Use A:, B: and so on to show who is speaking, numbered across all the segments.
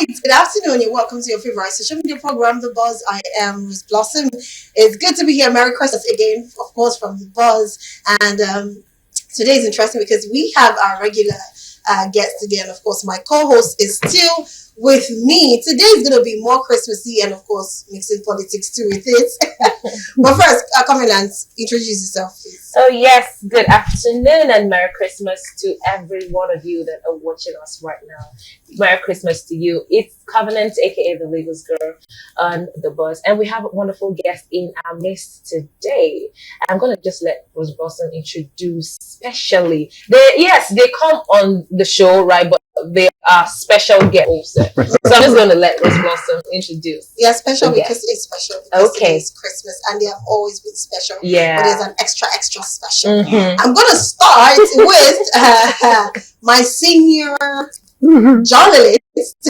A: Good afternoon. You're welcome to your favorite social media program, The Buzz. I am Rose Blossom. It's good to be here. Merry Christmas again, of course, from The Buzz. And today is interesting because we have our regular guest again. Of course, my co-host is still with me. Today is going to be more Christmassy and, of course, mixing politics too with it. But first, come in and introduce yourself, please.
B: Oh, yes. Good afternoon and Merry Christmas to every one of you that are watching us right now. Merry Christmas to you. It's Covenant, aka the Lagos Girl, on The Buzz. And we have a wonderful guest in our midst today. I'm going to just let Rose Blossom introduce specially. They come on the show, right? But they are special guests also. So I'm just going to let Rose Blossom introduce.
A: Yeah, special because it's special. Because
B: okay.
A: It's Christmas and they have always been special.
B: Yeah.
A: But there's an extra special. Mm-hmm. I'm going to start with my senior journalist.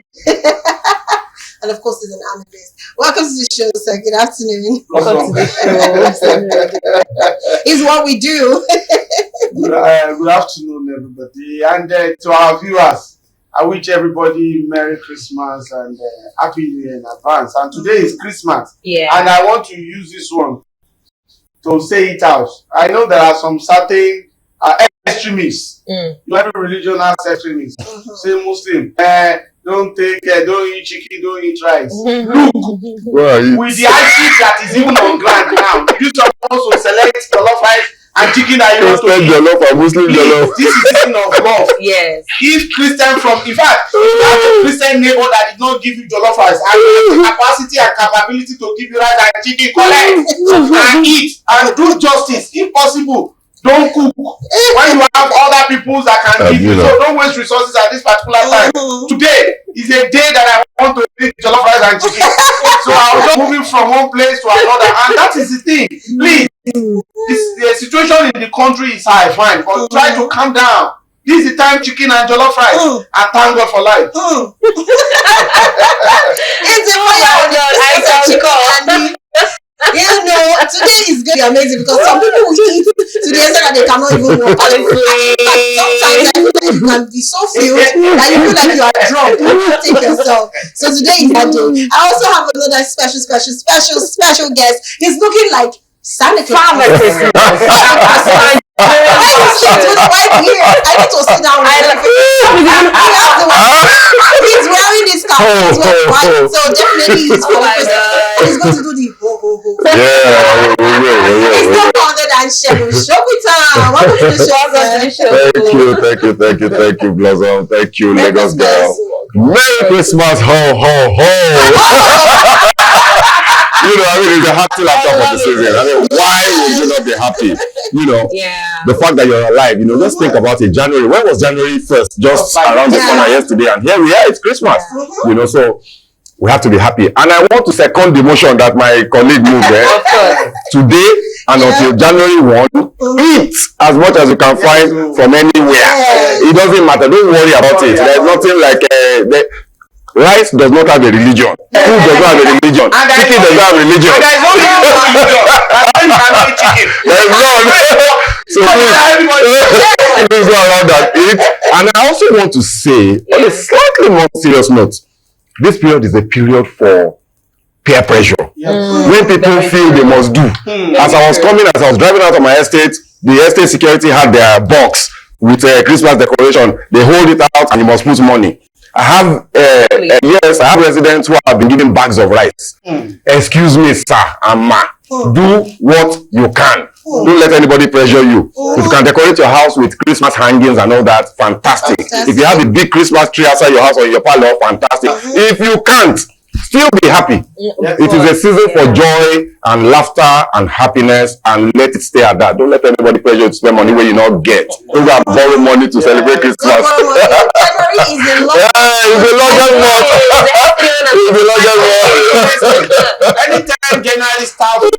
A: And of course, he's an analyst. Welcome to the show, sir. Good afternoon.
B: Welcome to the
A: show. It's what we do.
C: Good afternoon, everybody. And to our viewers, I wish everybody Merry Christmas and Happy New Year in advance. And today is Christmas.
B: Yeah.
C: And I want to use this one to say it out. I know there are some certain extremists. Every religion has extremists. Say Muslim. Don't eat chicken, don't eat rice. Look, with the hardship that is even on ground now, you supposed to select jollof rice and chicken that you want to eat.
D: Jollof or Muslim jollof.
C: This is the thing of love.
B: Yes.
C: If Christian in fact, if you have a Christian neighbor that did not give you jollof rice and you have the capacity and capability to give you rice and chicken, collect and eat and do justice. If possible, don't cook when you have other people that can give you. So don't waste resources at this particular time. Today is a day that I want to eat jollof rice and chicken. So I'm just moving from one place to another, and that is the thing. Please, the situation in the country is high, fine, but try to calm down. This is the time chicken and jollof rice, and thank God for life.
A: It's a fire. You know, today is going to be amazing because some people will eat to the extent that they cannot even walk. Sometimes I feel like you can be so filled that you feel like you are drunk. You can't take yourself. So today is that day. I also have another special guest. He's looking like Santa Claus. I need to sit down with him. He's wearing this cap. He's wearing white, so definitely he's he's going to do the ho ho ho.
D: Yeah,
A: It's no other than Shebu. Shobita, welcome to the show.
D: Thank you, Blossom. Thank you, Lagos Girl. Merry Christmas, ho ho ho. You know, I mean, it's a happy laptop of the season. I mean, why would you not be happy? You know, the fact that you're alive, you know, just think about it. January, when was January 1st? Just around the corner yesterday. And here we are, it's Christmas. You know, so we have to be happy. And I want to second the motion that my colleague moved there. Today and until January 1, eat as much as you can find from anywhere. It doesn't matter. Don't worry about it. There's nothing like... rice does not have a religion. Food does not have a religion. Chicken does not have a religion.
C: And there's only one religion. You cannot eat chicken.
D: There's none. So please go around that eat. And I also want to say, on a slightly more serious note, this period is a period for peer pressure. When people feel they must do. As I was driving out of my estate, the estate security had their box with a Christmas decoration. They hold it out and you must put money. I have residents who have been given bags of rice. Excuse me, sir and ma. Do what you can. Don't let anybody pressure you. If you can decorate your house with Christmas hangings and all that, fantastic. If you have a big Christmas tree outside your house or in your parlor, fantastic. If you can't, still be happy. It is a season for joy and laughter and happiness, and let it stay at that. Don't let anybody pressure you to spend money where you not get. Don't go and borrow money to celebrate Christmas.
A: January is a
C: long Anytime January starts,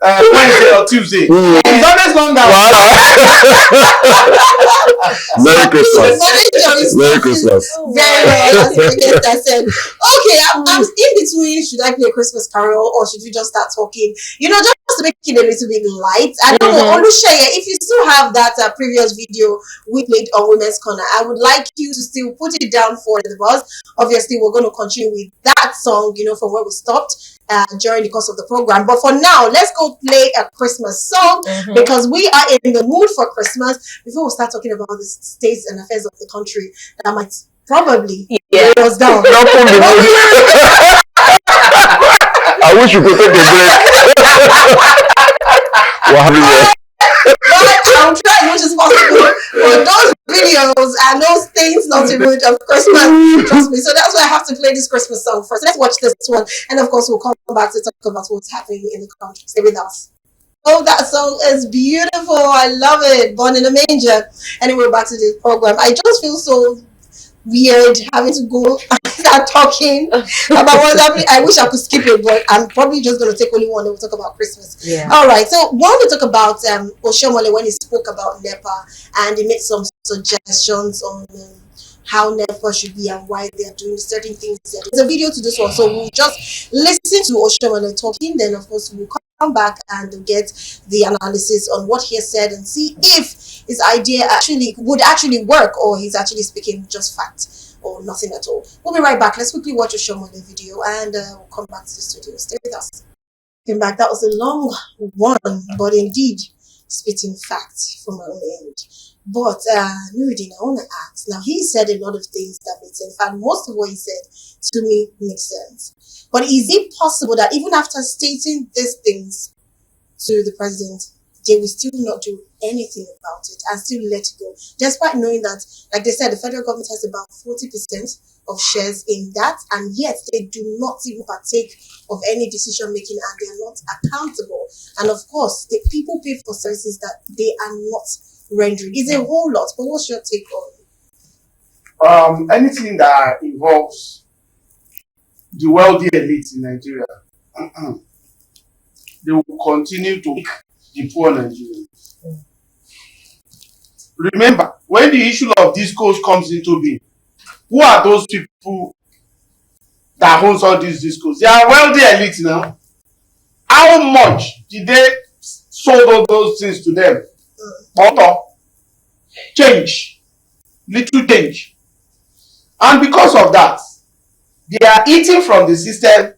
C: Wednesday or Tuesday. It's always long down.
D: Merry Christmas. Merry Christmas.
A: Very well, as I said. Okay, I'm in between. Should I play a Christmas carol or should we just start talking? You know, just to make it a little bit light. I don't know, Olushaya, if you still have that previous video we played on Women's Corner, I would like you to still put it down for the buzz. Obviously, we're going to continue with that song, you know, from where we stopped during the course of the program. But for now, let's go play a Christmas song because we are in the mood for Christmas. Before we start talking about the states and affairs of the country, that might probably weigh us down.
D: I wish you could take a break.
A: But I'm trying as much as possible for those videos and those things not to ruin of Christmas. Trust me. So that's why I have to play this Christmas song first. Let's watch this one, and of course we'll come back to talk about what's happening in the country. Stay with us. Oh, that song is beautiful. I love it. Born in a Manger. Anyway, back to the program. I just feel so weird having to go and start talking about what's happening. I wish I could skip it, but I'm probably just going to take only one and we'll talk about Christmas.
B: Yeah.
A: All right. So, while we talk about Oshiomhole when he spoke about NEPA and he made some suggestions on how NEPA should be and why they are doing certain things. There's a video to this one, so we'll just listen to Oshiomhole talking. Then, of course, we'll come back and get the analysis on what he said and see if his idea would actually work or he's actually speaking just fact or nothing at all. We'll be right back. Let's quickly watch Oshiomhole video and we'll come back to the studio. Stay with us. Came back. That was a long one, but indeed spitting facts from my own end. But Nuruddin, I want to ask. Now, he said a lot of things that made sense. In fact, most of what he said to me makes sense. But is it possible that even after stating these things to the president, they will still not do anything about it and still let it go? Despite knowing that, like they said, the federal government has about 40% of shares in that, and yet they do not even partake of any decision making and they are not accountable. And of course, the people pay for services that they are not rendering. It's a whole lot, but what's your take on it?
C: Anything that involves the wealthy elite in Nigeria, they will continue to pick the poor Nigerians. Remember, when the issue of discourse comes into being, who are those people that owns all these discourse? They are wealthy elite now. How much did they sold all those things to them? Change, little change, and because of that, they are eating from the system,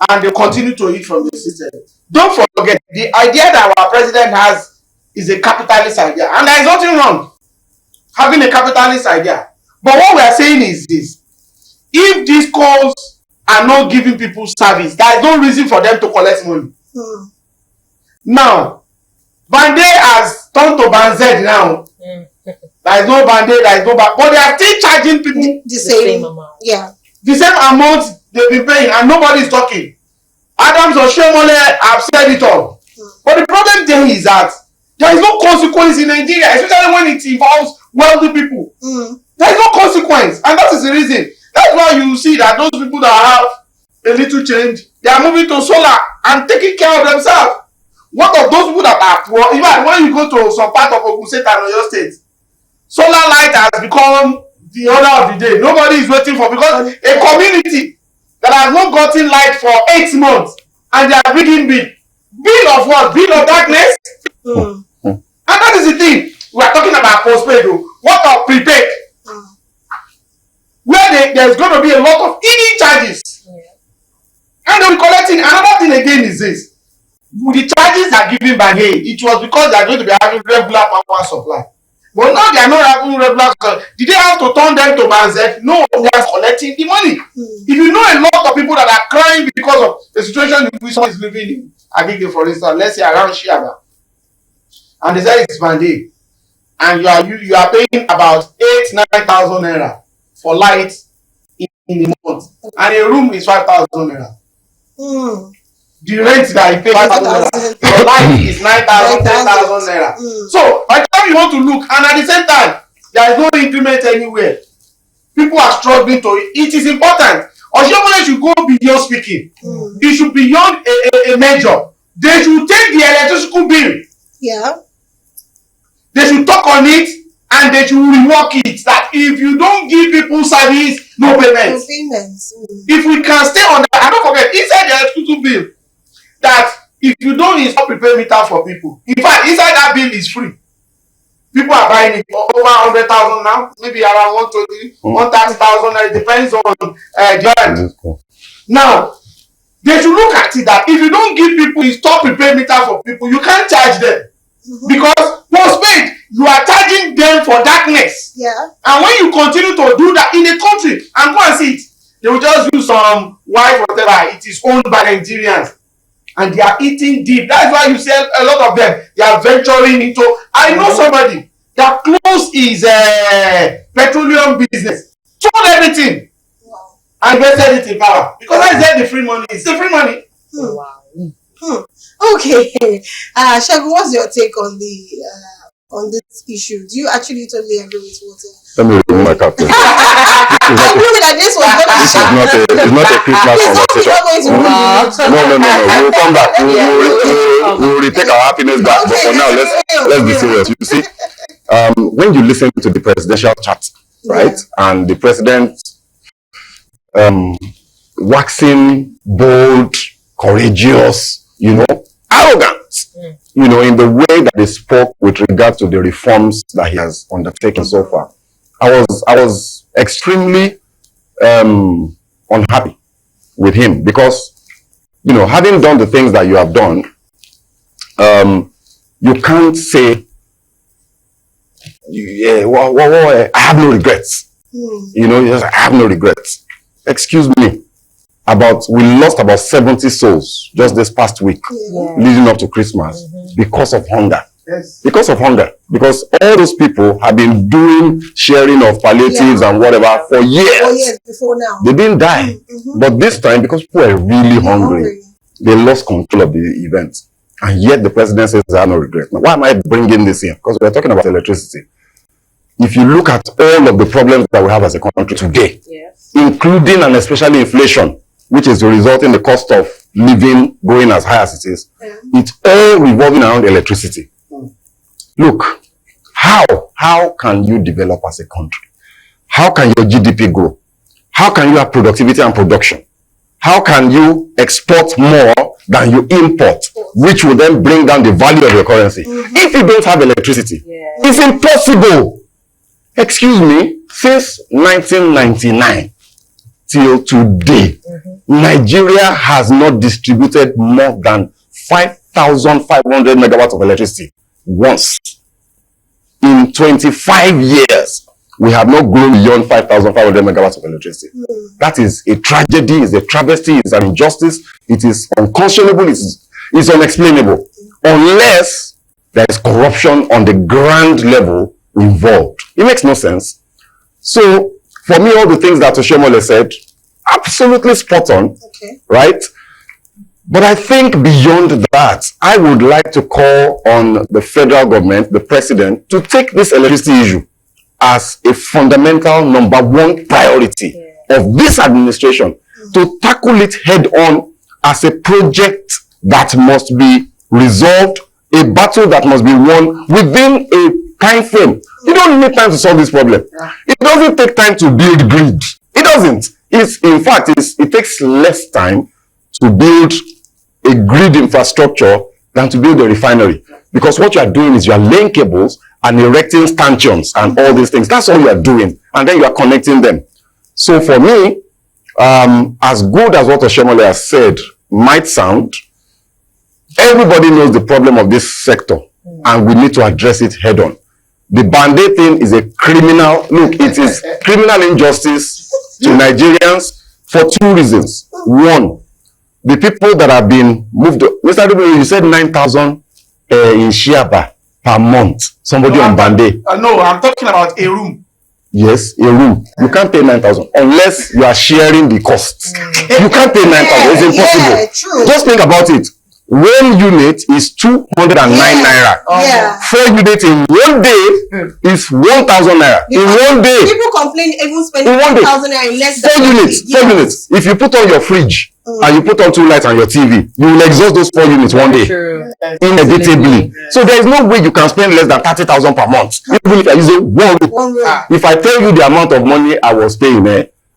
C: and they continue to eat from the system. Don't forget, the idea that our president has is a capitalist idea, and there is nothing wrong having a capitalist idea. But what we are saying is this: if these calls are not giving people service, there is no reason for them to collect money. Now, Band-Aid has turned to Band-Z now. There is no Band-Aid, there is no but they are still charging people
A: the same amount. Yeah.
C: The same amount they've been paying, and nobody is talking. Adams or Oshiomhole have said it all. But the problem there is that there is no consequence in Nigeria, especially when it involves wealthy people. There is no consequence, and that is the reason. That's why you see that those people that have a little change, they are moving to solar and taking care of themselves. What of those people that are poor? Even when you go to some part of Ogun State and Oyo State, solar light has become the order of the day. Nobody is waiting for, because a community that has not gotten light for 8 months and they are bringing bill. Bill of what? Bill of darkness? And that is the thing. We are talking about postpaid. What of prepaid? Where there's going to be a lot of hidden charges. And they'll be collecting. Another thing again is this. The charges are given by it was because they are going to be having regular power supply. But now they are not having regular supply. Did they have to turn them to Band-Z? No, they are collecting the money. If you know a lot of people that are crying because of the situation in which someone is living in, Agege, for instance, let's say around Shiaba, and they say it's Band-Aid, and you are paying about 8,000-9,000 naira for light in the month, and a room is 5,000 naira. The rent that you pay 5,000 naira, your light is 9,000, 10,000 naira. So by the time you want to look, and at the same time, there is no increment anywhere. People are struggling to it. It is important. Oshiomhole should go beyond speaking. It should beyond a measure. they should take the electricity bill.
A: Yeah.
C: They should talk on it and they should rework it. That if you don't give people service, no payments.
A: No payments.
C: If we can stay on that, and don't forget, inside the electricity bill, that if you don't install prepaid meter for people, in fact, inside that bill is free. People are buying it for over 100,000 now, maybe around 120, 130,000. It depends on the brand. Now, they should look at it that if you don't give people install prepaid meter for people, you can't charge them. Because postpaid, you are charging them for darkness.
A: Yeah.
C: And when you continue to do that in a country, and go and see it, they will just use some wife whatever. It is owned by Nigerians, and they are eating deep. That's why you see a lot of them. They are venturing into. I know somebody that closed his petroleum business, sold everything, and invested it in power because I said the free money. It's the free money.
B: Wow.
A: Okay. Shagun, what's your take on this issue? Do you actually totally agree with what?
D: Let me remove my captain.
A: I agree that this was
D: It's not a Christmas conversation. No. We'll come back. We'll retake our happiness back. But for now, let's be serious. You see, when you listen to the presidential chat, right, and the president waxing bold, courageous, arrogant, in the way that he spoke with regard to the reforms that he has undertaken so far. I was extremely unhappy with him because, having done the things that you have done, you can't say, I have no regrets. I have no regrets. Excuse me. We lost about 70 souls just this past week, leading up to Christmas, because of hunger.
C: Yes.
D: Because of hunger. Because all those people have been doing sharing of palliatives and whatever for years.
A: 4 years before now.
D: They didn't die. But this time, because people were really hungry, they lost control of the event. And yet the president says I have no regret. Now, why am I bringing this in? Because we're talking about electricity. If you look at all of the problems that we have as a country today, including and especially inflation, which is resulting in the cost of living going as high as it is, it's all revolving around electricity. Look, how can you develop as a country? How can your GDP grow? How can you have productivity and production? How can you export more than you import, which will then bring down the value of your currency? If you don't have electricity, it's impossible. Excuse me, since 1999 till today, Nigeria has not distributed more than 5,500 megawatts of electricity once. In 25 years, we have not grown beyond 5,500 megawatts of electricity. That is a tragedy, it's a travesty, it's an injustice, it is unconscionable, it's unexplainable, unless there is corruption on the grand level involved. It makes no sense. So, for me, all the things that Oshiomhole said, absolutely spot on, right? But I think beyond that, I would like to call on the federal government, the president, to take this electricity issue as a fundamental #1 priority of this administration, to tackle it head on as a project that must be resolved, a battle that must be won within a time frame. You don't need time to solve this problem. It doesn't take time to build grid. It doesn't. In fact, it takes less time to build a grid infrastructure than to build a refinery. Because what you are doing is you are laying cables and erecting stanchions and all these things. That's all you are doing. And then you are connecting them. So for me, as good as what Oshiomhole has said might sound, everybody knows the problem of this sector. And we need to address it head on. The Band-Aid thing is a criminal, look, it is criminal injustice to Nigerians for 2 reasons. One, the people that have been moved, Mr. Dubé, you said 9,000 in Shiaba per month. Somebody on Band-Aid.
C: No, I'm talking about a room.
D: Yes, a room. You can't pay 9,000 unless you are sharing the costs. You can't pay 9,000. It's impossible.
A: True.
D: Just think about it. 1 unit is 209 naira.
A: Yeah.
D: 4 units in 1 day is 1,000 naira. In 1 day.
A: People complain even spending 1,000 naira in less than
D: 4 units. 4 units. If you put on your fridge and you put on 2 lights on your TV, you will exhaust those 4 units 1 day.
B: True.
D: Inevitably. So there is no way you can spend less than 30,000 per month. Even if you are using one room. If I tell you the amount of money I was paying,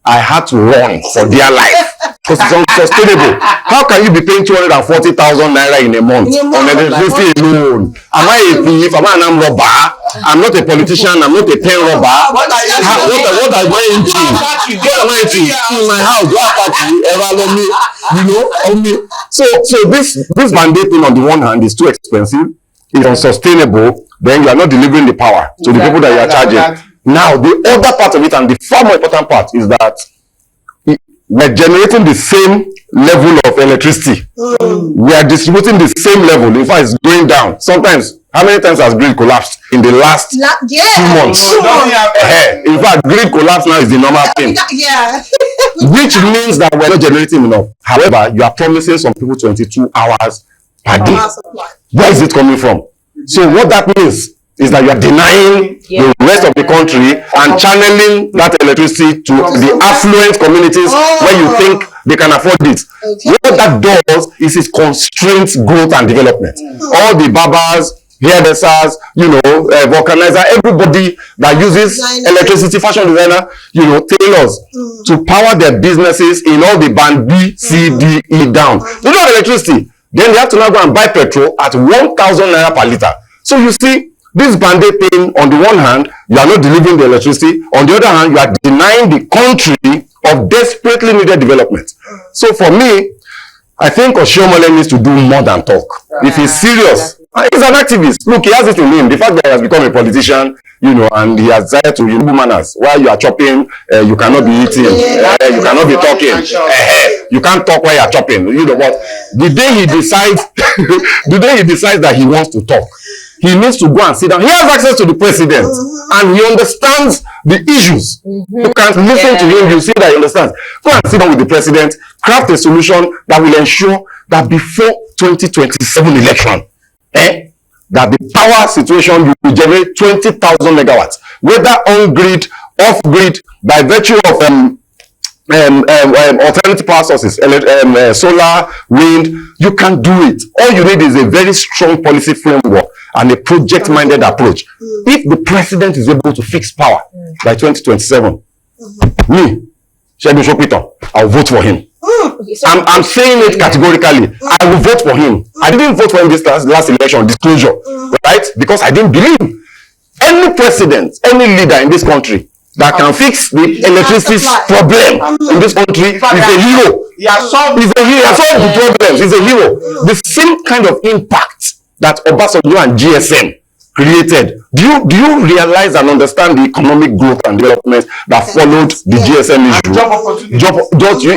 D: I had to run for dear life. Because it's unsustainable. How can you be paying 240,000 naira in a month on electricity alone? Am I a thief? Am I an armed robber? I'm not a politician. I'm not a pen robber. What am I into? What am I into? In my house, do I have to ever love me? You know, on me. So this mandate thing on the one hand is too expensive. It's unsustainable. Then you are not delivering the power to the people that you are charging. Now, the other part of it, and the far more important part, is that we're generating the same level of electricity. We are distributing the same level. In fact, it's going down. Sometimes, how many times has grid collapsed in the last 2 months? In fact, grid collapse now is the normal thing. Which means that we're not generating enough. However, you are promising some people 22 hours per day. Where is it coming from? So what that means is that you are denying the rest of the country and channeling that electricity to the affluent communities where you think they can afford it. What that does is it constrains growth and development. All the barbers, hairdressers, vulcanizer, everybody that uses electricity, fashion designer, tailors, to power their businesses in all the band B, C, D, E down. They don't have electricity. Then they have to now go and buy petrol at 1,000 naira per liter. So you see, this band-aid thing, on the one hand, you are not delivering the electricity. On the other hand, you are denying the country of desperately needed development. So for me, I think Oshiomhole needs to do more than talk. If he's serious, he's an activist. Look, he has it in him. The fact that he has become a politician, and he has decided to remove manners. While you are chopping, you cannot be eating. You cannot be talking. You can't talk while you are chopping. You know what? The day he decides that he wants to talk, he needs to go and sit down. He has access to the president and he understands the issues. You can't listen to him, you see that he understands. Go and sit down with the president, craft a solution that will ensure that before 2027 election, that the power situation will generate 20,000 megawatts, whether on grid, off grid, by virtue of alternative power sources, solar, wind. You can do it. All you need is a very strong policy framework and a project-minded approach. If the president is able to fix power by 2027, me, Shegun Sopitan, I'll vote for him. I'm saying it categorically. I will vote for him. I didn't vote for him this last election, disclosure, right? Because I didn't believe any president, any leader in this country that can fix the electricity problem in this country is a hero. He's a hero. He has solved the problems. He's a hero. The same kind of impact that Obasanjo and GSM created. Do you realize and understand the economic growth and development that followed the GSM issue?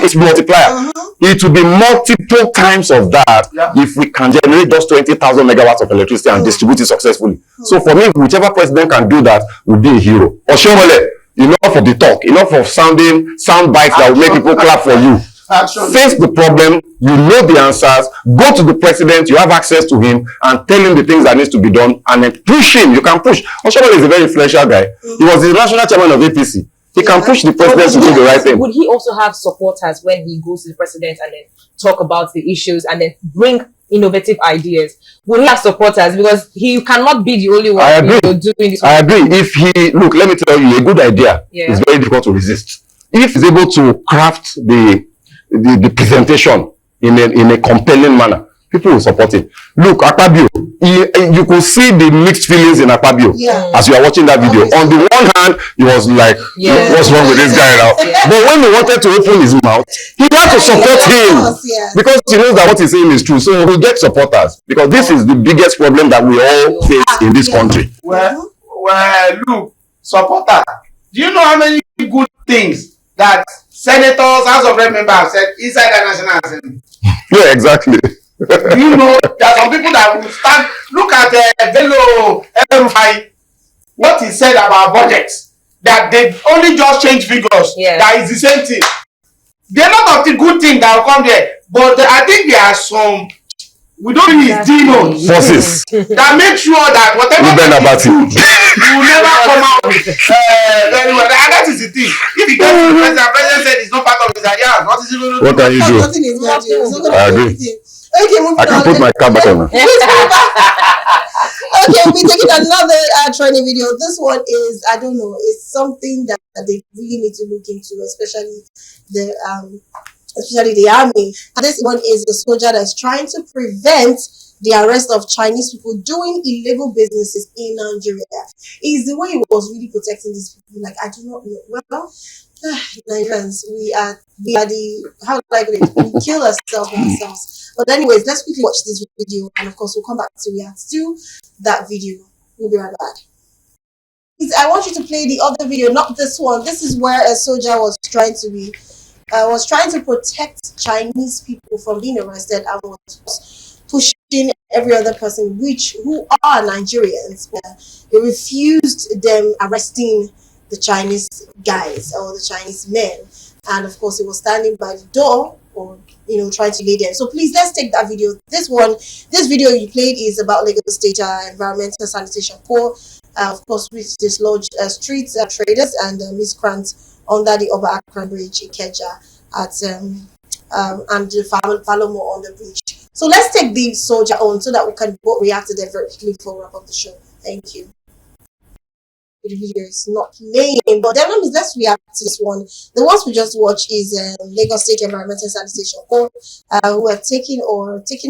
D: It's multiplier. It will be multiple times of that if we can generate just 20,000 megawatts of electricity and distribute it successfully. So for me, whichever president can do that will be a hero. Oshiomhole, enough of the talk, enough of sounding sound bites that will make people clap for you. Face the problem, you know the answers, go to the president, you have access to him, and tell him the things that needs to be done, and then push him. You can push. Oshiomhole is a very influential guy. He was the national chairman of APC. He can push the president to do the right thing.
B: Would he also have supporters when he goes to the president and then talk about the issues and then bring innovative ideas? Will he have supporters? Because he cannot be the only one.
D: I agree.
B: Doing this.
D: I agree. Look, let me tell you, a good idea is very difficult to resist. If he's able to craft the presentation in a compelling manner, people will support it. Look, Akpabio, you could see the mixed feelings in Akpabio as you are watching that video. On the one hand, he was like, what's wrong with this guy now? But when he wanted to open his mouth, he had to support him because he knows that what he's saying is true. So we'll get supporters because this is the biggest problem that we all face in this country.
C: Well, look, supporter. Do you know how many good things that senators, House of Rep members have said inside the National Assembly?
D: Yeah, exactly.
C: You know, there are some people that will stand. Look at Bello El-Rufai, what he said about budgets, that they only just change figures. That is the same thing. There are not of the good things that will come there, but I think there are some We don't need demons.
D: Forces.
C: That make sure that whatever you will never come out very well. And that is the thing. If you get to the president said it's not part of his ideas, what is he going to do?
D: What can you do?
A: Nothing is going to do. It's not going
D: I
A: to do
D: agree.
A: anything. Okay, moving
D: I can
A: on.
D: put my car back on.
A: Okay, we're taking another training video. This one is, I don't know, it's something that they really need to look into, especially the army. And this one is a soldier that's trying to prevent the arrest of Chinese people doing illegal businesses in Nigeria. Is the way he was really protecting these people. Like, I do not know. Well, Nigerians, we are the, how like we kill ourselves by ourselves. But anyways, let's quickly watch this video, and of course we'll come back to react to that video. We'll be right back. I want you to play the other video, not this one. This is where a soldier was trying to protect Chinese people from being arrested and was pushing every other person who are Nigerians. He refused them arresting the Chinese guys or the Chinese men, and of course he was standing by the door, or trying to lay them. So please, let's take that video. This video you played is about Lagos State Environmental Sanitation Corps, of course, which dislodged street traders and miscreants under the Oba Akran Bridge in Ikeja and the Falomo on the bridge. So let's take the soldier on so that we can both react to them very quickly before we wrap up the show. Thank you. The video is not playing, but then let's react to this one. The ones we just watched is Lagos State Environmental Sanitation Corps, who are taking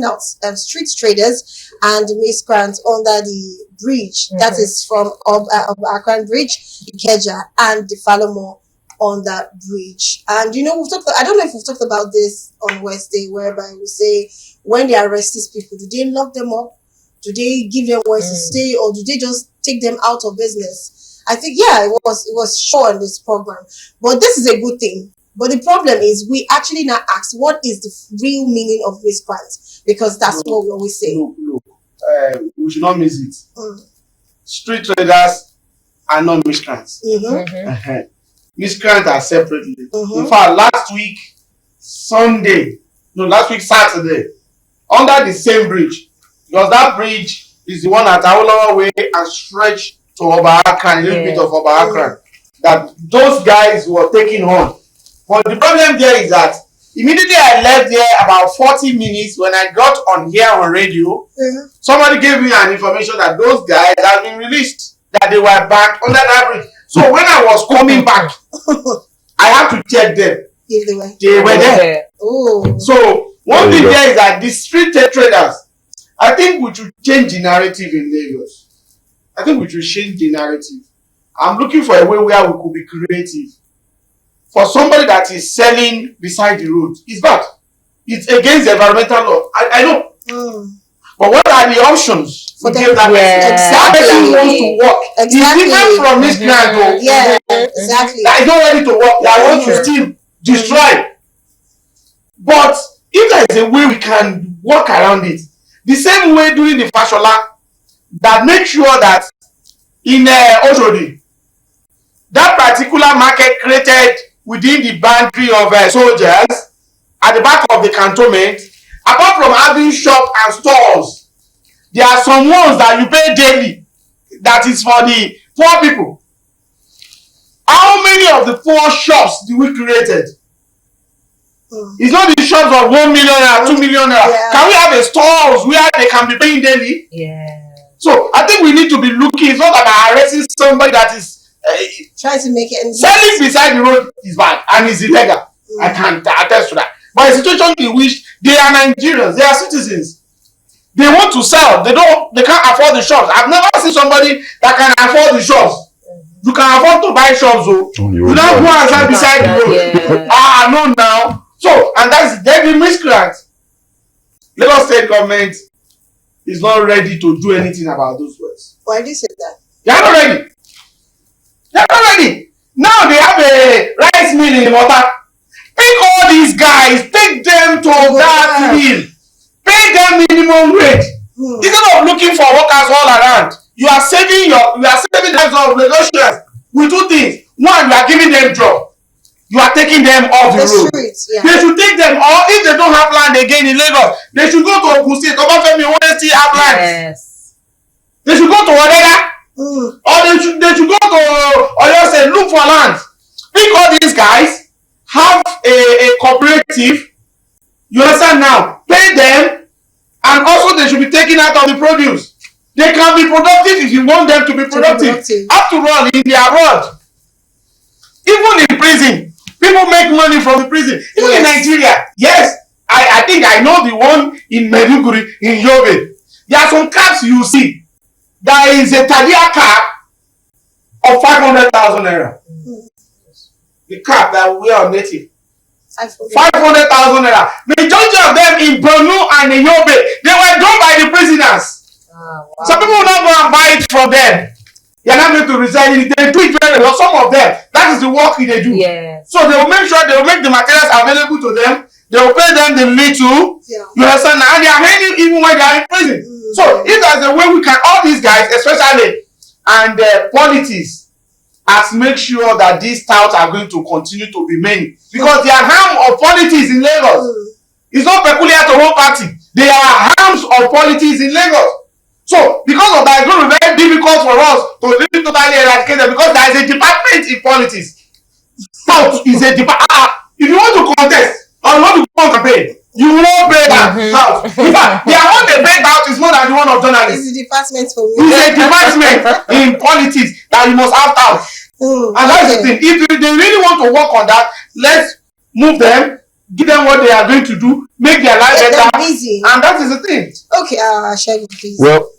A: out street traders and miscreants under the bridge. That is from Akran Bridge, Ikeja, and the Falomo on that bridge. And we've talked. I don't know if we've talked about this on Wednesday, whereby we say when they arrest these people, do they lock them up? Do they give them where to stay, or do they just take them out of business? I think, yeah, it was shown in this program. But this is a good thing. But the problem is we actually now ask, what is the real meaning of miscreants? Because that's what we always say.
C: Look, we should not miss it. Street traders are not miscreants. Miscreants are separately. In fact, last week Saturday, under the same bridge, because that bridge is the one at Awolowo Way and stretched to Oba Akran, a little bit of Oba Akran, that those guys were taking on. But the problem there is that immediately I left there, about 40 minutes, when I got on here on radio, somebody gave me an information that those guys have been released, that they were back under that bridge. So when I was coming back, I had to check them. They were there. So one thing there is that the street traders, I think we should change the narrative in Lagos. I think we should change the narrative. I'm looking for a way where we could be creative. For somebody that is selling beside the road, it's bad. It's against the environmental law. I know. But what are the options for them? That person wants to work. It's different from this grant.
A: Yeah, exactly.
C: That is not ready to work. That wants to still destroy. But if there is a way we can work around it, the same way during the Fashola, that make sure that in Oshodi, that particular market created within the boundary of soldiers at the back of the cantonment, apart from having shops and stores, there are some ones that you pay daily that is for the poor people. How many of the poor shops do we created? It's not the shops of 1 million or 2 million. Can we have a stores where they can be paying daily? So I think we need to be looking. It's not about arresting somebody that is
A: trying to make it.
C: Selling beside the road is bad and is illegal. I can attest to that. But a situation in which they are Nigerians, they are citizens. They want to sell. They can't afford the shops. I've never seen somebody that can afford the shops. You can afford to buy shops, though. You don't go and sell beside the road. No now. So, and that's the miscreant. Lagos State government is not ready to do anything about those words.
A: Why do you say that?
C: They are not ready. They are not ready. Now they have a rice mill in water. Take all these guys, take them to that mill. Pay them minimum wage. Instead of looking for workers all around, you are saving the lives of Lagosians with two things. One, you are giving them job. you are taking them off the road.
A: Streets, yeah.
C: They should take them, or if they don't have land again in Lagos, they should go to Ogun State. Obafemi won't still have land.
B: Yes.
C: They should go to Odeda. Or they should go to Oyo State, look for land. Pick all these guys, have a cooperative. You understand now? Pay them, and also they should be taken out of the produce. They can be productive if you want them to be productive. After all, in their world, even in prison, people make money from the prison. Even in Nigeria, yes, I think I know the one in Maiduguri, in Yobe. There are some caps you see. There is a Tadia cap of 500,000 naira. The cap that we are native. 500,000 naira. Majority of them in Borno and in Yobe, they were done by the prisoners. Wow. Some people will not go and buy it from them. They are not going to reside in it. They do it very well. Some of them, that is the work they do.
B: Yes.
C: So they will make sure they will make the materials available to them. They will pay them the little. Yeah. You understand? And they are earning even when they are in prison. So if there's a way we can, all these guys, especially, and politics, as make sure that these touts are going to continue to be many. Because the harm of politics in Lagos is not peculiar to one party. There are harms of politics in Lagos. So, because of that, it's going to be very difficult for us to really totally eradicate them, because there is a department in politics. Tout is a department. If you want to contest or you want to go on campaign, you will not pay that out. In fact, the amount they pay out is more than the one of journalists.
A: It's a department for me.
C: It's a department in politics that you must have out. And that's the thing. If they really want to work on that, let's move them, give them what they are going to do, make their life better. And that is the thing.
A: Okay, Shaggy, please.
D: Well,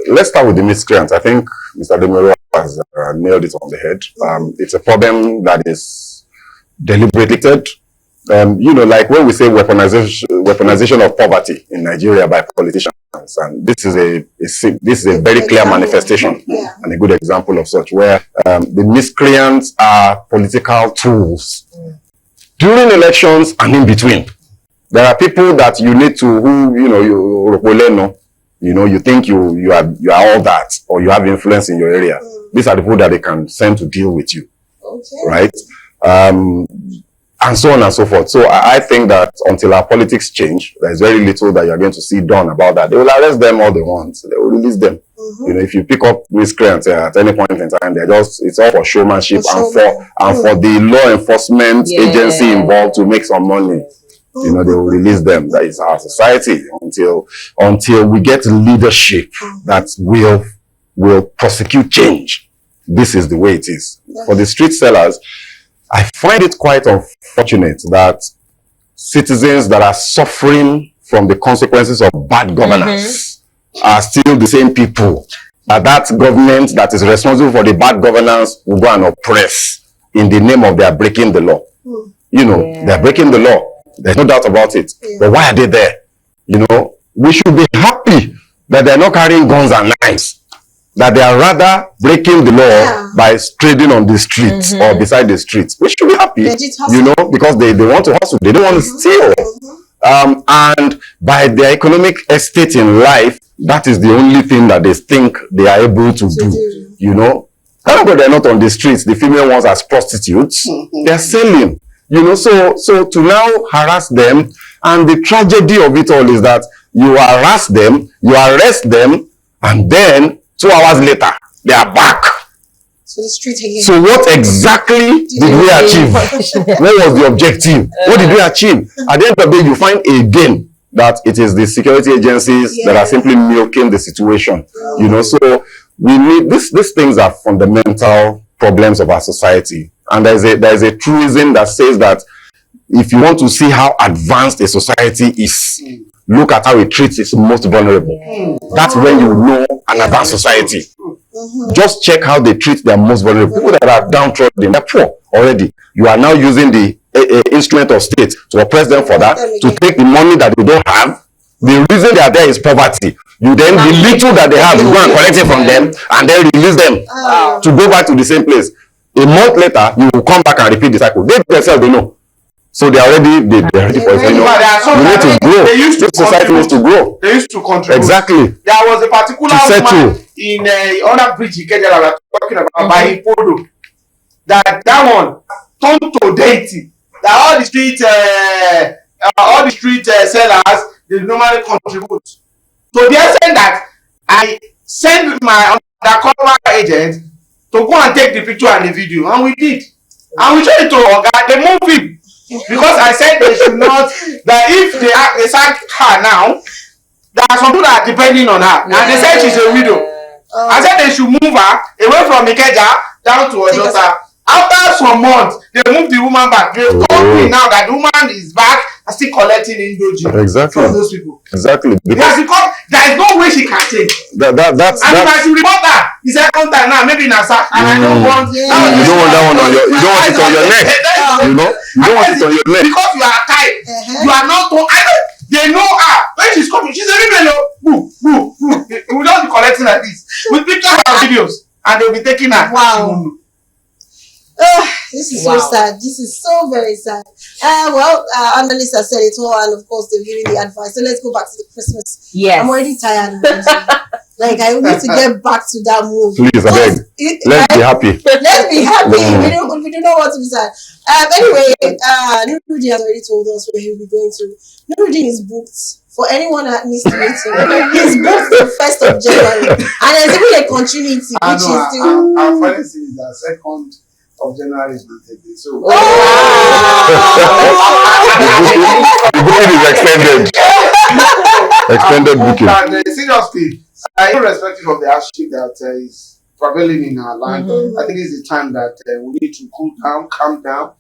D: let's start with the miscreants. I think Mr. Demiro has nailed it on the head. It's a problem that is deliberated. You know, like when we say weaponization of poverty in Nigeria by politicians, and this is a very clear manifestation and a good example of such, where the miscreants are political tools during elections and in between. There are people that you need to, you think you are all that, or you have influence in your area. These are the people that they can send to deal with you, right? And so on and so forth. So I think that until our politics change, there's very little that you're going to see done about that. They will arrest them all they want. They will release them. You know, if you pick up miscreants at any point in time, it's all for showmanship and for the law enforcement agency involved to make some money. You know, they will release them. That is our society until we get leadership that will prosecute change. This is the way it is. For the street sellers, I find it quite unfortunate that citizens that are suffering from the consequences of bad governance are still the same people. That government that is responsible for the bad governance will go and oppress in the name of their breaking the law. You know, they're breaking the law. There's no doubt about it. But why are they there? You know, we should be happy that they're not carrying guns and knives. That they are rather breaking the law by trading on the streets or beside the streets. We should be happy, you know, because they want to hustle. They don't want to steal. And by their economic estate in life, that is the only thing that they think they are able to do, you know. Thank God they're not on the streets. The female ones as prostitutes. They're selling, you know. So to now harass them, and the tragedy of it all is that you harass them, you arrest them, and then 2 hours later, they are back.
A: So the street again.
D: So what exactly did we achieve? What was the objective? What did we achieve? At the end of the day, you find again that it is the security agencies that are simply milking the situation. You know, so we need these things are fundamental problems of our society. And there is a truism that says that if you want to see how advanced a society is, look at how it treats its most vulnerable. That's when you know an advanced society. Just check how they treat their most vulnerable. People that are downtrodden, they're poor already. You are now using the instrument of state to oppress them for that, to take the money that they don't have. The reason they are there is poverty. You then, the little that they have, you go and collect it from them, and then release them to go back to the same place. A month later, you will come back and repeat the cycle. They themselves, they know. So they're ready for it. You need to grow. This society needs to grow.
C: They used to control.
D: Exactly.
C: There was a particular woman in under bridge we were talking about by Ipodo. That one, turned to deity. That all the street sellers, they normally contribute. To the extent that I send my undercover agent to go and take the picture and the video, and we did. And we showed it to Oga, they moved him. Because I said they should not, that if they sack her now, there are some people that are depending on her. And they said she's a widow. I said they should move her away from Ikeja down to Ojota. After some months, they moved the woman back. They told me now that the woman is back and still collecting Indoji from those people.
D: Exactly.
C: Because there is no way she can change.
D: That's
C: if I should report her the second time now, maybe Nasa, and I don't want.
D: You don't want that one on your. You don't want it on your neck. You know. You don't want it on your neck.
C: Because you are tight. You are not. They know her when she's coming. She's a rebel. Boo, boo, boo. We will not be collecting like this with pictures and videos, and they'll be taking her.
A: Wow. This is so sad. This is so very sad. Annalise has said it all, and of course they've given the advice. So let's go back to the Christmas.
B: Yes.
A: I'm already tired. Like I need to get back to that move.
D: Please, I beg. Let's be happy.
A: Let's be happy. We do not want to be sad. Anyway, Nuruddin has already told us where he'll be going to. Nuruddin is booked. For anyone that needs to meet him, he's booked the 1st of January, and there's even a continuity, which is still.
C: Our policy is that 2nd of January is not taken. So
D: The booking is extended. Extended booking.
C: Seriously, irrespective of the hardship that is prevailing in our land, I think it's the time that we need to cool down, calm down.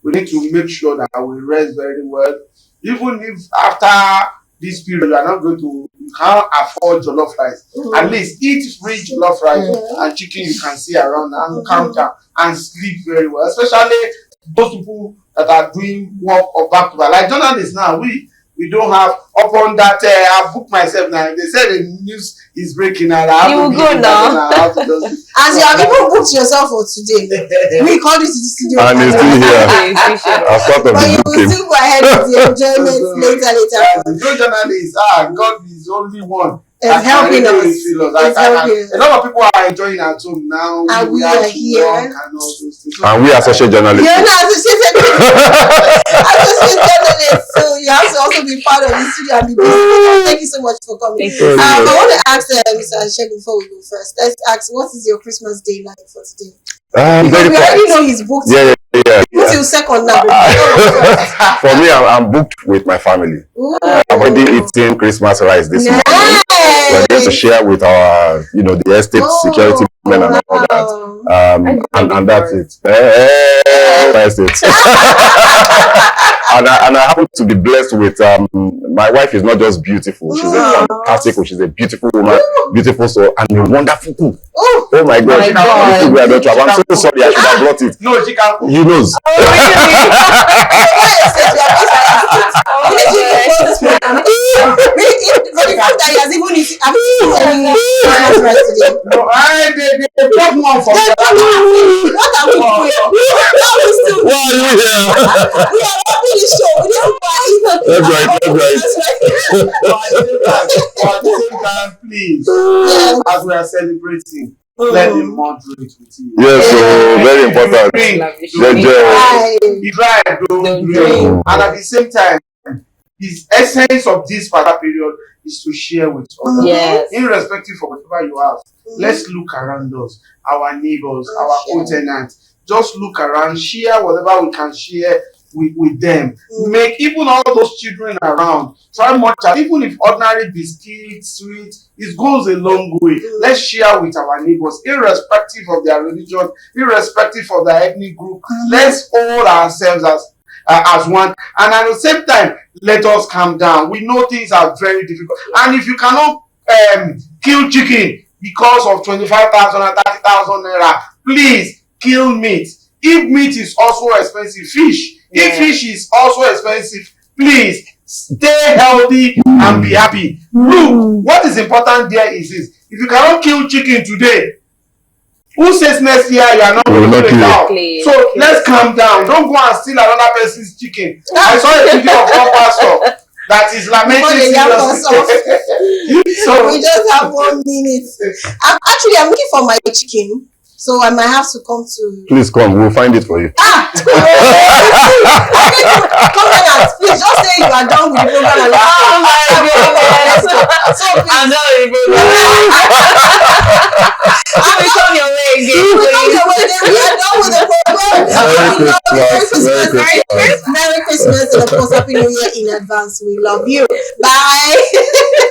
C: We need to make sure that we rest very well. Even if after this period you are not going to, you can't afford jollof rice, at least eat free jollof rice and chicken you can see around, and calm down and sleep very well. Especially those people that are doing work of back to back. Like journalists now, we don't have upon that. I booked myself now. They said the news is breaking and I have
B: You
C: to
B: go now.
A: As you have even booked yourself for today, we called it to the studio.
D: And it's still here. As part of
A: But
D: the
A: you will
D: booking.
A: still go ahead with the enjoyment later.
C: No journalists. God is only one.
A: It's helping us.
C: It's helping us. A lot of people are enjoying at home now.
A: And we are here.
C: And all those things.
D: And we are social journalists.
A: You're not associated journalists, so you have to also be part of the studio and be busy. Thank you so much for coming.
B: Thank you.
A: I want to ask Mr. Ashek before we go first. Let's ask, what is your Christmas day like for today? Because
D: Very
A: we already
D: quiet.
A: know he's booked.
D: Yeah.
A: Till 2nd now.
D: For me, I'm booked with my family.
A: Ooh.
D: I've already eaten Christmas rice this morning. We're going to share with our, the estate security men and all that. And that's it. That's it. and I happen to be blessed with my wife is not just beautiful, she's a fantastic, she's a beautiful woman, beautiful soul, and a wonderful cook. Oh my God. I'm so sorry, I should have brought it.
C: No, she can't cook.
D: You knows.
C: No, they brought one for me.
A: What are we doing?
D: Why are you here?
A: We are having a show. We don't buy.
D: That's right.
C: At the same time, please, as we are celebrating, let him moderate with you.
D: Yes, so very important.
C: He drive, don't drink. And at the same time, the essence of this particular period is to share with others.
B: Yes.
C: Irrespective of whatever you have, let's look around us, our neighbors, our co-tenants. Just look around, share whatever we can share with them. Make even all those children around. Try much, even if ordinary biscuits, sweets, it goes a long way. Let's share with our neighbors, irrespective of their religion, irrespective of their ethnic group. Let's hold ourselves as one, and at the same time, let us calm down. We know things are very difficult, and if you cannot kill chicken because of 25,000 or 30,000 naira, please kill meat. If meat is also expensive, fish. If fish is also expensive, please stay healthy and be happy. Look, what is important there is this: if you cannot kill chicken today, who says next year you are not going to kill it? So let's calm down. Don't go and steal another person's chicken. I saw a video of one pastor that is lamenting seriously.
A: So we just have 1 minute. I'm looking for my chicken. So I might have to come to.
D: Please come, we'll find it for you.
A: Please just say you are done with the program. And
B: Oh my goodness.
A: So please.
B: I'm not even I'll become your way again.
A: We are done with the program. Merry Christmas and of course Happy New Year in advance. We love you. Bye.